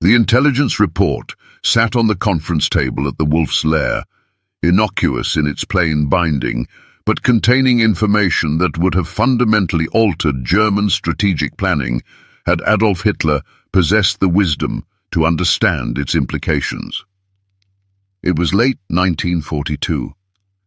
The intelligence report sat on the conference table at the Wolf's Lair, innocuous in its plain binding, but containing information that would have fundamentally altered German strategic planning had Adolf Hitler possessed the wisdom to understand its implications. It was late 1942,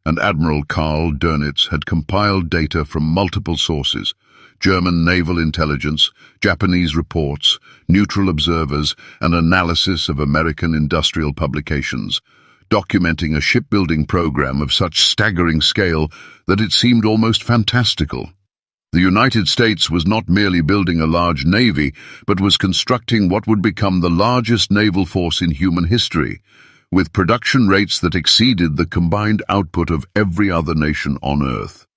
and Admiral Karl Dönitz had compiled data from multiple sources: German naval intelligence, Japanese reports, neutral observers, and analysis of American industrial publications, documenting a shipbuilding program of such staggering scale that it seemed almost fantastical. The United States was not merely building a large navy, but was constructing what would become the largest naval force in human history, with production rates that exceeded the combined output of every other nation on Earth.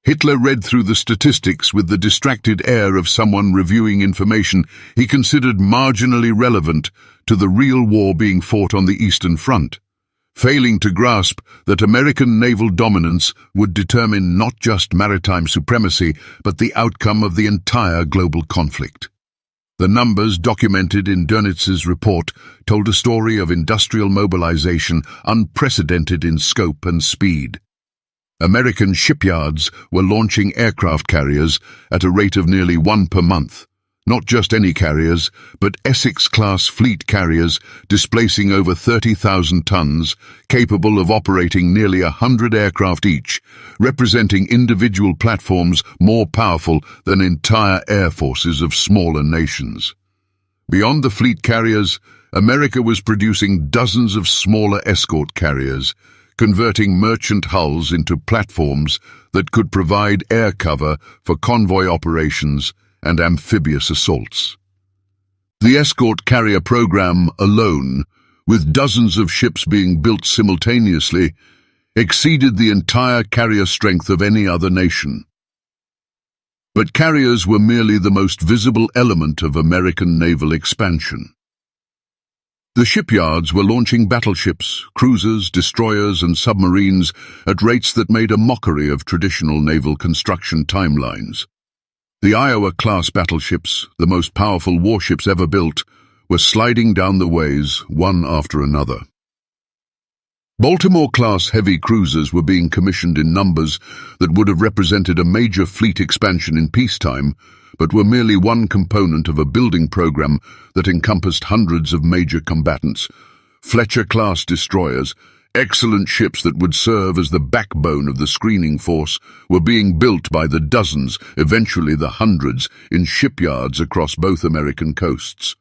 Hitler read through the statistics with the distracted air of someone reviewing information he considered marginally relevant to the real war being fought on the Eastern Front, failing to grasp that American naval dominance would determine not just maritime supremacy, but the outcome of the entire global conflict. The numbers documented in Dönitz's report told a story of industrial mobilization unprecedented in scope and speed. American shipyards were launching aircraft carriers at a rate of nearly one per month. Not just any carriers, but Essex-class fleet carriers displacing over 30,000 tons, capable of operating nearly 100 aircraft each, representing individual platforms more powerful than entire air forces of smaller nations. Beyond the fleet carriers, America was producing dozens of smaller escort carriers, converting merchant hulls into platforms that could provide air cover for convoy operations and amphibious assaults. The escort carrier program alone, with dozens of ships being built simultaneously, exceeded the entire carrier strength of any other nation. But carriers were merely the most visible element of American naval expansion. The shipyards were launching battleships, cruisers, destroyers, and submarines at rates that made a mockery of traditional naval construction timelines. The Iowa-class battleships, the most powerful warships ever built, were sliding down the ways one after another. Baltimore-class heavy cruisers were being commissioned in numbers that would have represented a major fleet expansion in peacetime, but were merely one component of a building program that encompassed hundreds of major combatants. Fletcher-class destroyers, excellent ships that would serve as the backbone of the screening force, were being built by the dozens, eventually the hundreds, in shipyards across both American coasts.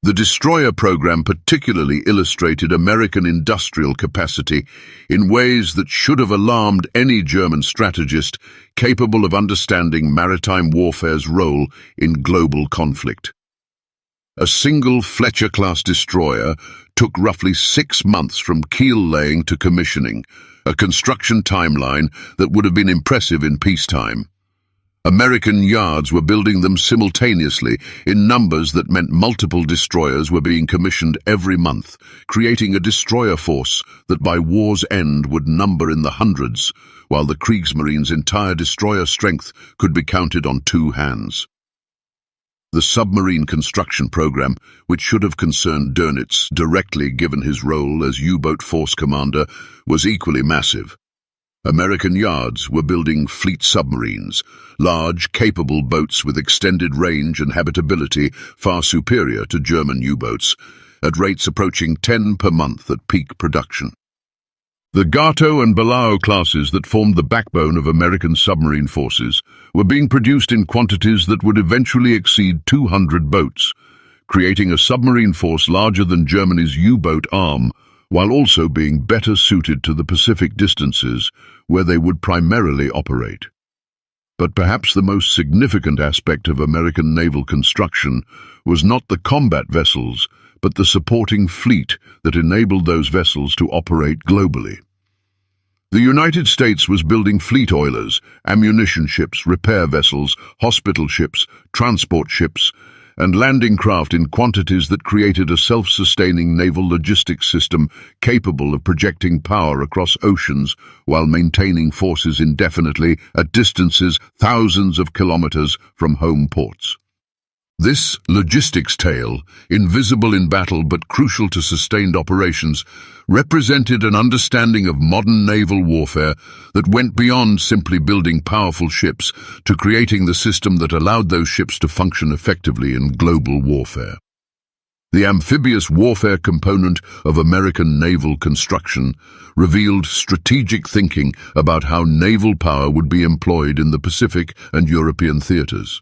The destroyer program particularly illustrated American industrial capacity in ways that should have alarmed any German strategist capable of understanding maritime warfare's role in global conflict. A single Fletcher-class destroyer took roughly 6 months from keel laying to commissioning, a construction timeline that would have been impressive in peacetime. American yards were building them simultaneously in numbers that meant multiple destroyers were being commissioned every month, creating a destroyer force that by war's end would number in the hundreds, while the Kriegsmarine's entire destroyer strength could be counted on 2 hands. The submarine construction program, which should have concerned Dönitz directly given his role as U-boat force commander, was equally massive. American yards were building fleet submarines, large, capable boats with extended range and habitability far superior to German U-boats, at rates approaching 10 per month at peak production. The Gato and Balao classes that formed the backbone of American submarine forces were being produced in quantities that would eventually exceed 200 boats, creating a submarine force larger than Germany's U-boat arm, while also being better suited to the Pacific distances where they would primarily operate. But perhaps the most significant aspect of American naval construction was not the combat vessels, but the supporting fleet that enabled those vessels to operate globally. The United States was building fleet oilers, ammunition ships, repair vessels, hospital ships, transport ships, and landing craft in quantities that created a self-sustaining naval logistics system capable of projecting power across oceans while maintaining forces indefinitely at distances thousands of kilometers from home ports. This logistics tale, invisible in battle but crucial to sustained operations, represented an understanding of modern naval warfare that went beyond simply building powerful ships to creating the system that allowed those ships to function effectively in global warfare. The amphibious warfare component of American naval construction revealed strategic thinking about how naval power would be employed in the Pacific and European theaters.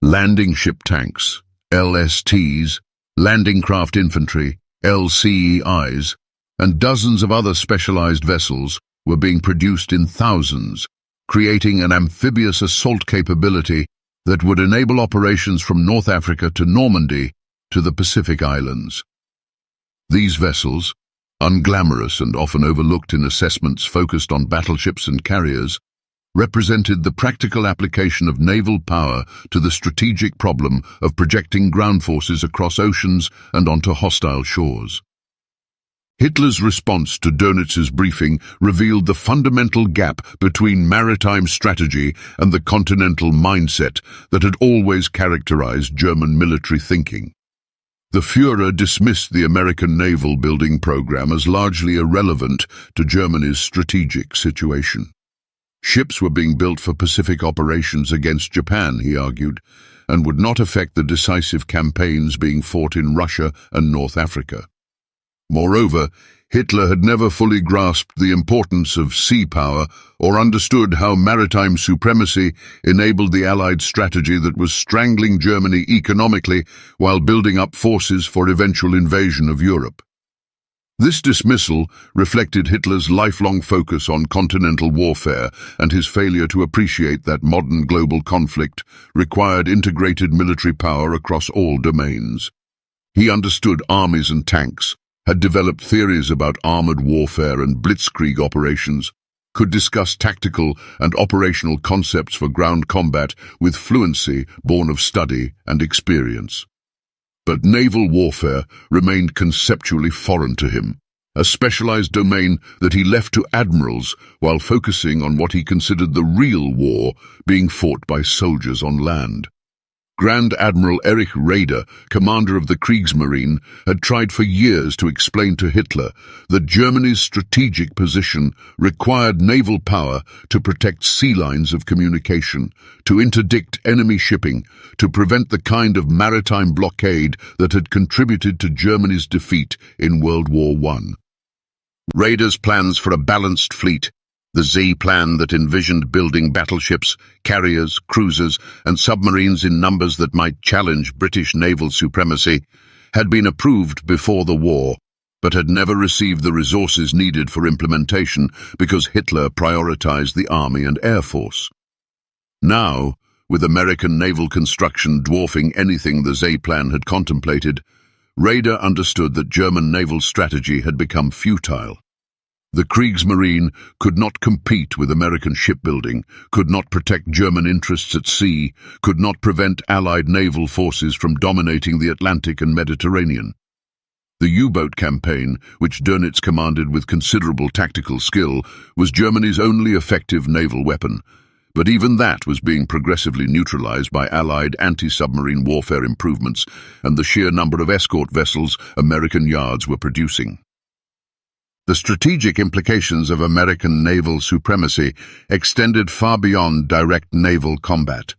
Landing ship tanks, LSTs, landing craft infantry, LCEIs, and dozens of other specialized vessels were being produced in thousands, creating an amphibious assault capability that would enable operations from North Africa to Normandy to the Pacific Islands. These vessels, unglamorous and often overlooked in assessments focused on battleships and carriers, represented the practical application of naval power to the strategic problem of projecting ground forces across oceans and onto hostile shores. Hitler's response to Dönitz's briefing revealed the fundamental gap between maritime strategy and the continental mindset that had always characterized German military thinking. The Führer dismissed the American naval building program as largely irrelevant to Germany's strategic situation. Ships were being built for Pacific operations against Japan, he argued, and would not affect the decisive campaigns being fought in Russia and North Africa. Moreover, Hitler had never fully grasped the importance of sea power or understood how maritime supremacy enabled the Allied strategy that was strangling Germany economically while building up forces for eventual invasion of Europe. This dismissal reflected Hitler's lifelong focus on continental warfare and his failure to appreciate that modern global conflict required integrated military power across all domains. He understood armies and tanks, had developed theories about armored warfare and blitzkrieg operations, could discuss tactical and operational concepts for ground combat with fluency born of study and experience. But naval warfare remained conceptually foreign to him, a specialized domain that he left to admirals while focusing on what he considered the real war being fought by soldiers on land. Grand Admiral Erich Raeder, commander of the Kriegsmarine, had tried for years to explain to Hitler that Germany's strategic position required naval power to protect sea lines of communication, to interdict enemy shipping, to prevent the kind of maritime blockade that had contributed to Germany's defeat in World War I. Raeder's plans for a balanced fleet, the Z plan that envisioned building battleships, carriers, cruisers, and submarines in numbers that might challenge British naval supremacy, had been approved before the war, but had never received the resources needed for implementation because Hitler prioritized the Army and Air Force. Now, with American naval construction dwarfing anything the Z plan had contemplated, Raeder understood that German naval strategy had become futile. The Kriegsmarine could not compete with American shipbuilding, could not protect German interests at sea, could not prevent Allied naval forces from dominating the Atlantic and Mediterranean. The U-boat campaign, which Dönitz commanded with considerable tactical skill, was Germany's only effective naval weapon, but even that was being progressively neutralized by Allied anti-submarine warfare improvements and the sheer number of escort vessels American yards were producing. The strategic implications of American naval supremacy extended far beyond direct naval combat.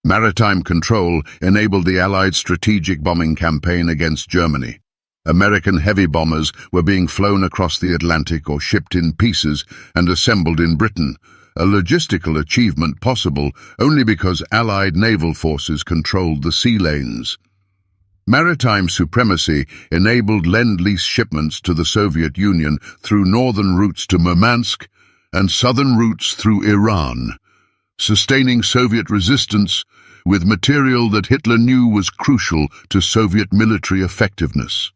Maritime control enabled the Allied strategic bombing campaign against Germany. American heavy bombers were being flown across the Atlantic or shipped in pieces and assembled in Britain, a logistical achievement possible only because Allied naval forces controlled the sea lanes. Maritime supremacy enabled Lend-Lease shipments to the Soviet Union through northern routes to Murmansk and southern routes through Iran, sustaining Soviet resistance with material that Hitler knew was crucial to Soviet military effectiveness.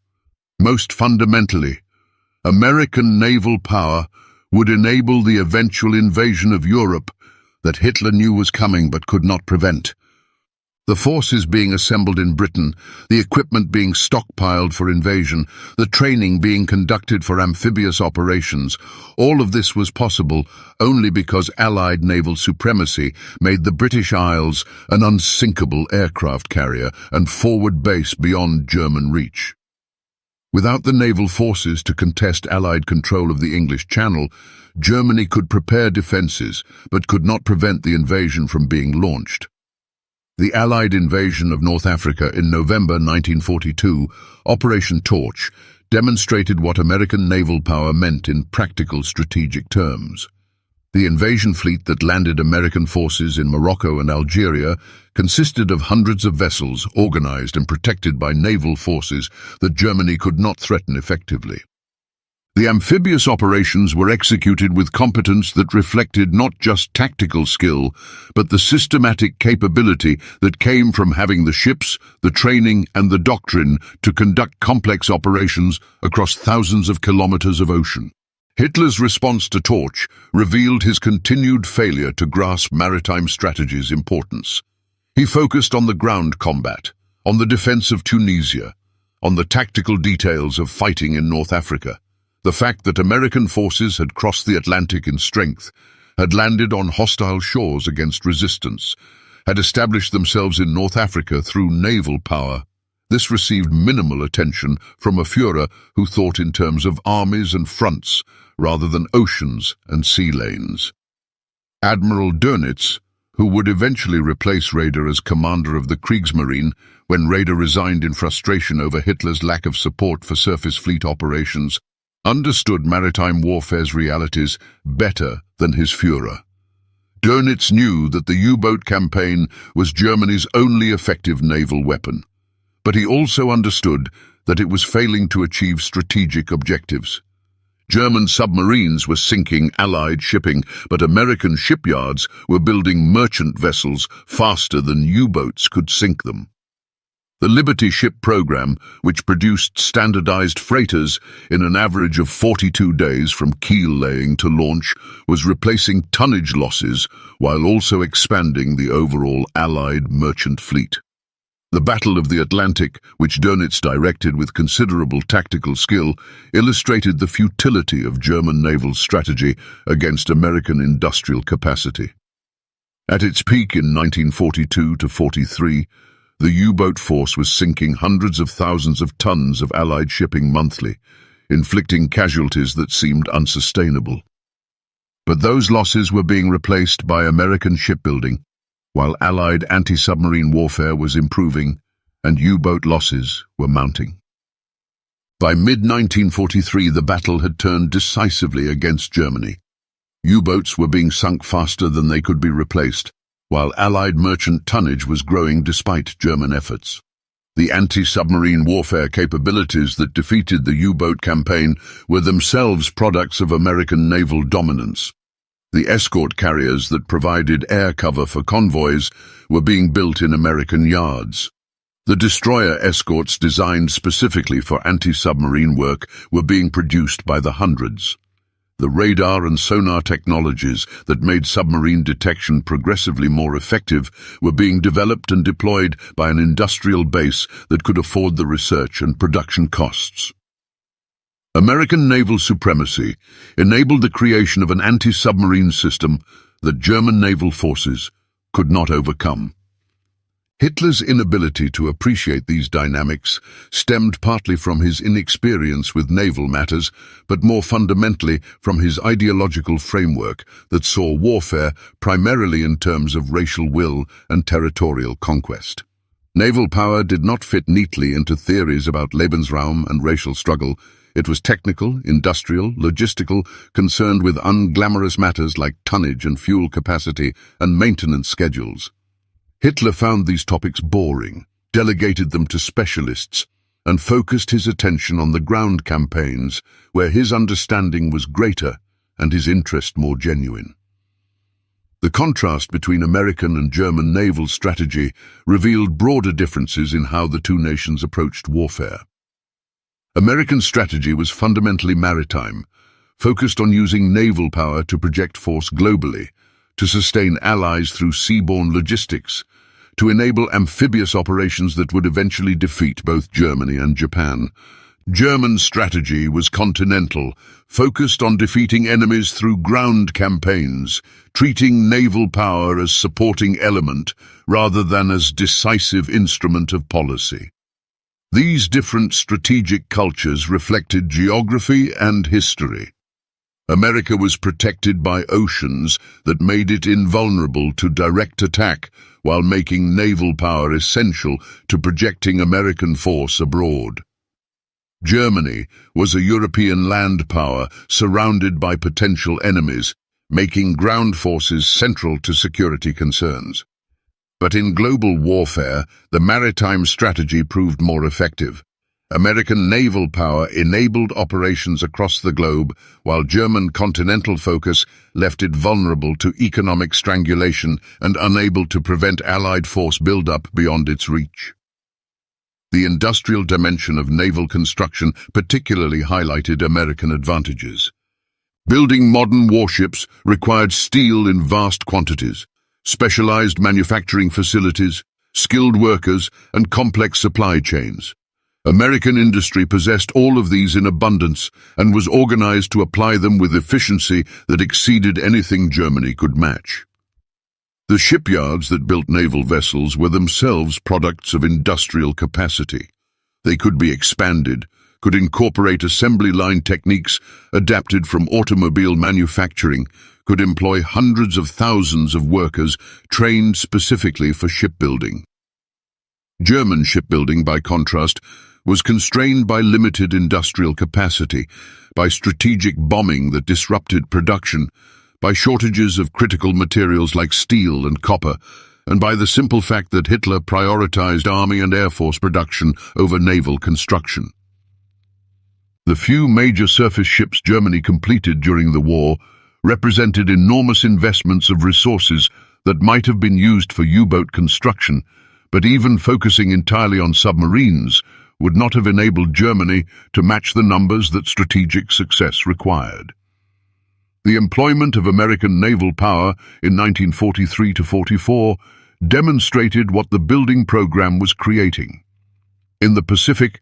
Most fundamentally, American naval power would enable the eventual invasion of Europe that Hitler knew was coming but could not prevent. The forces being assembled in Britain, the equipment being stockpiled for invasion, the training being conducted for amphibious operations, all of this was possible only because Allied naval supremacy made the British Isles an unsinkable aircraft carrier and forward base beyond German reach. Without the naval forces to contest Allied control of the English Channel, Germany could prepare defences but could not prevent the invasion from being launched. The Allied invasion of North Africa in November 1942, Operation Torch, demonstrated what American naval power meant in practical strategic terms. The invasion fleet that landed American forces in Morocco and Algeria consisted of hundreds of vessels organized and protected by naval forces that Germany could not threaten effectively. The amphibious operations were executed with competence that reflected not just tactical skill, but the systematic capability that came from having the ships, the training, and the doctrine to conduct complex operations across thousands of kilometers of ocean. Hitler's response to Torch revealed his continued failure to grasp maritime strategy's importance. He focused on the ground combat, on the defense of Tunisia, on the tactical details of fighting in North Africa. The fact that American forces had crossed the Atlantic in strength, had landed on hostile shores against resistance, had established themselves in North Africa through naval power. This received minimal attention from a Führer who thought in terms of armies and fronts rather than oceans and sea lanes. Admiral Dönitz, who would eventually replace Raeder as commander of the Kriegsmarine when Raeder resigned in frustration over Hitler's lack of support for surface fleet operations, understood maritime warfare's realities better than his Führer. Dönitz knew that the U-boat campaign was Germany's only effective naval weapon, but he also understood that it was failing to achieve strategic objectives. German submarines were sinking Allied shipping, but American shipyards were building merchant vessels faster than U-boats could sink them. The Liberty ship program, which produced standardized freighters in an average of 42 days from keel laying to launch, was replacing tonnage losses while also expanding the overall Allied merchant fleet. The Battle of the Atlantic, which Dönitz directed with considerable tactical skill, illustrated the futility of German naval strategy against American industrial capacity. At its peak in 1942-43, the U-boat force was sinking hundreds of thousands of tons of Allied shipping monthly, inflicting casualties that seemed unsustainable. But those losses were being replaced by American shipbuilding, while Allied anti-submarine warfare was improving and U-boat losses were mounting. By mid-1943, the battle had turned decisively against Germany. U-boats were being sunk faster than they could be replaced, while Allied merchant tonnage was growing despite German efforts. The anti-submarine warfare capabilities that defeated the U-boat campaign were themselves products of American naval dominance. The escort carriers that provided air cover for convoys were being built in American yards. The destroyer escorts designed specifically for anti-submarine work were being produced by the hundreds. The radar and sonar technologies that made submarine detection progressively more effective were being developed and deployed by an industrial base that could afford the research and production costs. American naval supremacy enabled the creation of an anti-submarine system that German naval forces could not overcome. Hitler's inability to appreciate these dynamics stemmed partly from his inexperience with naval matters, but more fundamentally from his ideological framework that saw warfare primarily in terms of racial will and territorial conquest. Naval power did not fit neatly into theories about Lebensraum and racial struggle. It was technical, industrial, logistical, concerned with unglamorous matters like tonnage and fuel capacity and maintenance schedules. Hitler found these topics boring, delegated them to specialists, and focused his attention on the ground campaigns, where his understanding was greater and his interest more genuine. The contrast between American and German naval strategy revealed broader differences in how the two nations approached warfare. American strategy was fundamentally maritime, focused on using naval power to project force globally, to sustain allies through seaborne logistics, to enable amphibious operations that would eventually defeat both Germany and Japan. German strategy was continental, focused on defeating enemies through ground campaigns, treating naval power as supporting element rather than as decisive instrument of policy. These different strategic cultures reflected geography and history. America was protected by oceans that made it invulnerable to direct attack, while making naval power essential to projecting American force abroad. Germany was a European land power surrounded by potential enemies, making ground forces central to security concerns. But in global warfare, the maritime strategy proved more effective. American naval power enabled operations across the globe, while German continental focus left it vulnerable to economic strangulation and unable to prevent Allied force buildup beyond its reach. The industrial dimension of naval construction particularly highlighted American advantages. Building modern warships required steel in vast quantities, specialized manufacturing facilities, skilled workers, and complex supply chains. American industry possessed all of these in abundance and was organized to apply them with efficiency that exceeded anything Germany could match. The shipyards that built naval vessels were themselves products of industrial capacity. They could be expanded, could incorporate assembly line techniques adapted from automobile manufacturing, could employ hundreds of thousands of workers trained specifically for shipbuilding. German shipbuilding, by contrast, was constrained by limited industrial capacity, by strategic bombing that disrupted production, by shortages of critical materials like steel and copper, and by the simple fact that Hitler prioritized army and air force production over naval construction. The few major surface ships Germany completed during the war represented enormous investments of resources that might have been used for U-boat construction, but even focusing entirely on submarines would not have enabled Germany to match the numbers that strategic success required. The employment of American naval power in 1943–44 demonstrated what the building program was creating. In the Pacific,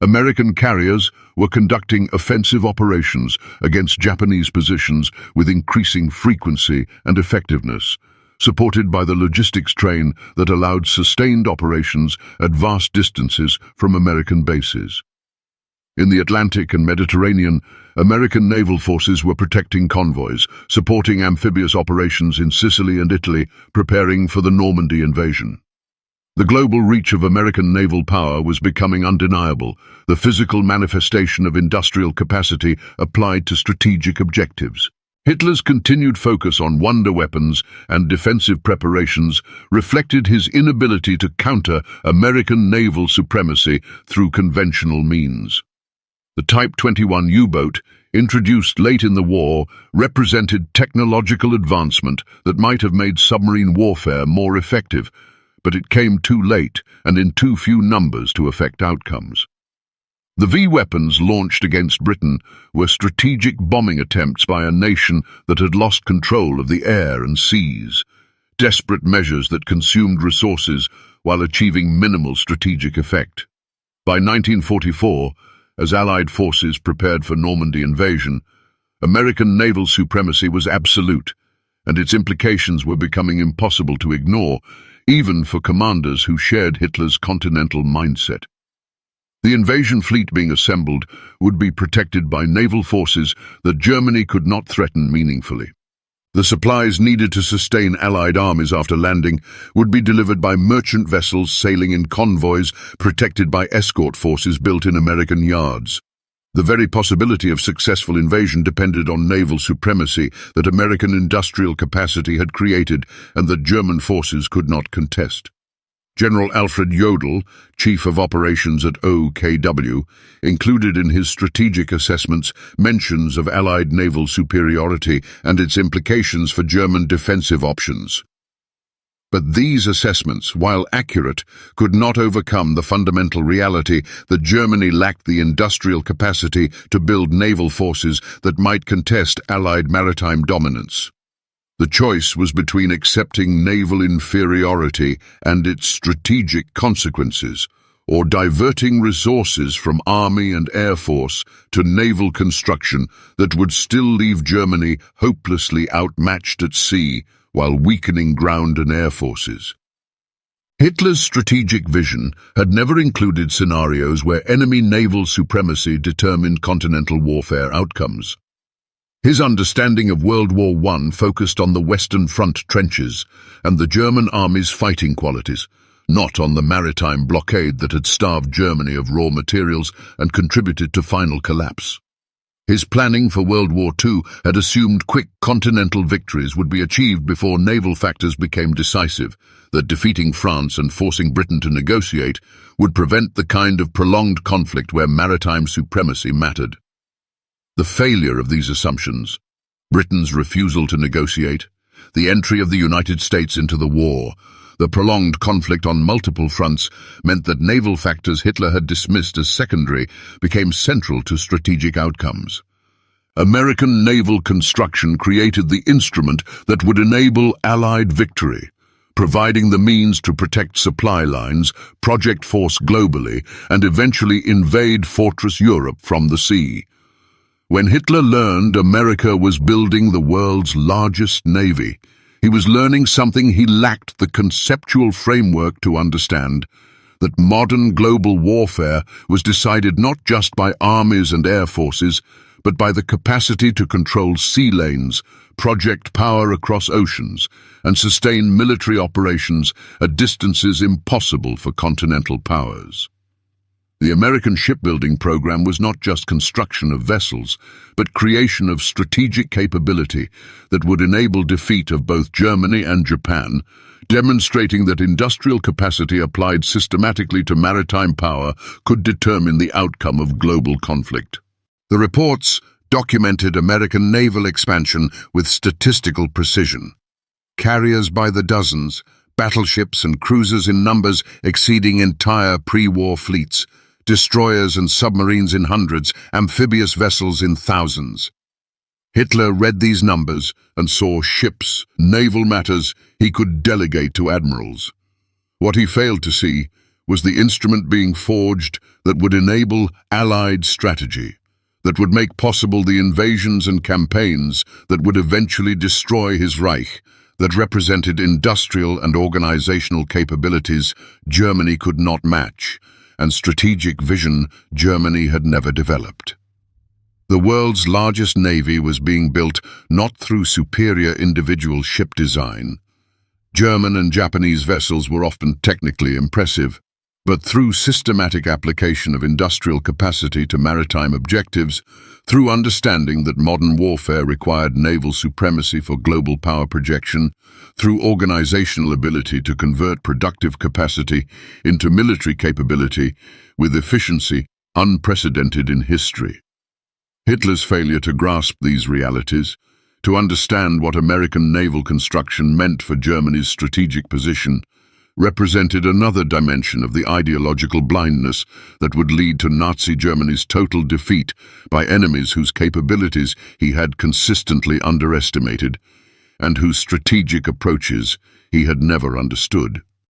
American carriers were conducting offensive operations against Japanese positions with increasing frequency and effectiveness, supported by the logistics train that allowed sustained operations at vast distances from American bases. In the Atlantic and Mediterranean, American naval forces were protecting convoys, supporting amphibious operations in Sicily and Italy, preparing for the Normandy invasion. The global reach of American naval power was becoming undeniable, the physical manifestation of industrial capacity applied to strategic objectives. Hitler's continued focus on wonder weapons and defensive preparations reflected his inability to counter American naval supremacy through conventional means. The Type 21 U-boat, introduced late in the war, represented technological advancement that might have made submarine warfare more effective, but it came too late and in too few numbers to affect outcomes. The V-weapons launched against Britain were strategic bombing attempts by a nation that had lost control of the air and seas, desperate measures that consumed resources while achieving minimal strategic effect. By 1944, as Allied forces prepared for Normandy invasion, American naval supremacy was absolute, and its implications were becoming impossible to ignore, even for commanders who shared Hitler's continental mindset. The invasion fleet being assembled would be protected by naval forces that Germany could not threaten meaningfully. The supplies needed to sustain Allied armies after landing would be delivered by merchant vessels sailing in convoys protected by escort forces built in American yards. The very possibility of successful invasion depended on naval supremacy that American industrial capacity had created and that German forces could not contest. General Alfred Jodl, Chief of Operations at OKW, included in his strategic assessments mentions of Allied naval superiority and its implications for German defensive options. But these assessments, while accurate, could not overcome the fundamental reality that Germany lacked the industrial capacity to build naval forces that might contest Allied maritime dominance. The choice was between accepting naval inferiority and its strategic consequences, or diverting resources from army and air force to naval construction that would still leave Germany hopelessly outmatched at sea while weakening ground and air forces. Hitler's strategic vision had never included scenarios where enemy naval supremacy determined continental warfare outcomes. His understanding of World War I focused on the Western Front trenches and the German army's fighting qualities, not on the maritime blockade that had starved Germany of raw materials and contributed to final collapse. His planning for World War II had assumed quick continental victories would be achieved before naval factors became decisive, that defeating France and forcing Britain to negotiate would prevent the kind of prolonged conflict where maritime supremacy mattered. The failure of these assumptions, Britain's refusal to negotiate, the entry of the United States into the war, the prolonged conflict on multiple fronts meant that naval factors Hitler had dismissed as secondary became central to strategic outcomes. American naval construction created the instrument that would enable Allied victory, providing the means to protect supply lines, project force globally, and eventually invade Fortress Europe from the sea. When Hitler learned America was building the world's largest navy, he was learning something he lacked the conceptual framework to understand, that modern global warfare was decided not just by armies and air forces, but by the capacity to control sea lanes, project power across oceans, and sustain military operations at distances impossible for continental powers. The American shipbuilding program was not just construction of vessels, but creation of strategic capability that would enable defeat of both Germany and Japan, demonstrating that industrial capacity applied systematically to maritime power could determine the outcome of global conflict. The reports documented American naval expansion with statistical precision. Carriers by the dozens, battleships and cruisers in numbers exceeding entire pre-war fleets, destroyers and submarines in hundreds, amphibious vessels in thousands. Hitler read these numbers and saw ships, naval matters he could delegate to admirals. What he failed to see was the instrument being forged that would enable Allied strategy, that would make possible the invasions and campaigns that would eventually destroy his Reich, that represented industrial and organizational capabilities Germany could not match, and strategic vision Germany had never developed. The world's largest navy was being built not through superior individual ship design. German and Japanese vessels were often technically impressive, but through systematic application of industrial capacity to maritime objectives, through understanding that modern warfare required naval supremacy for global power projection, through organizational ability to convert productive capacity into military capability with efficiency unprecedented in history. Hitler's failure to grasp these realities, to understand what American naval construction meant for Germany's strategic position, represented another dimension of the ideological blindness that would lead to Nazi Germany's total defeat by enemies whose capabilities he had consistently underestimated and whose strategic approaches he had never understood.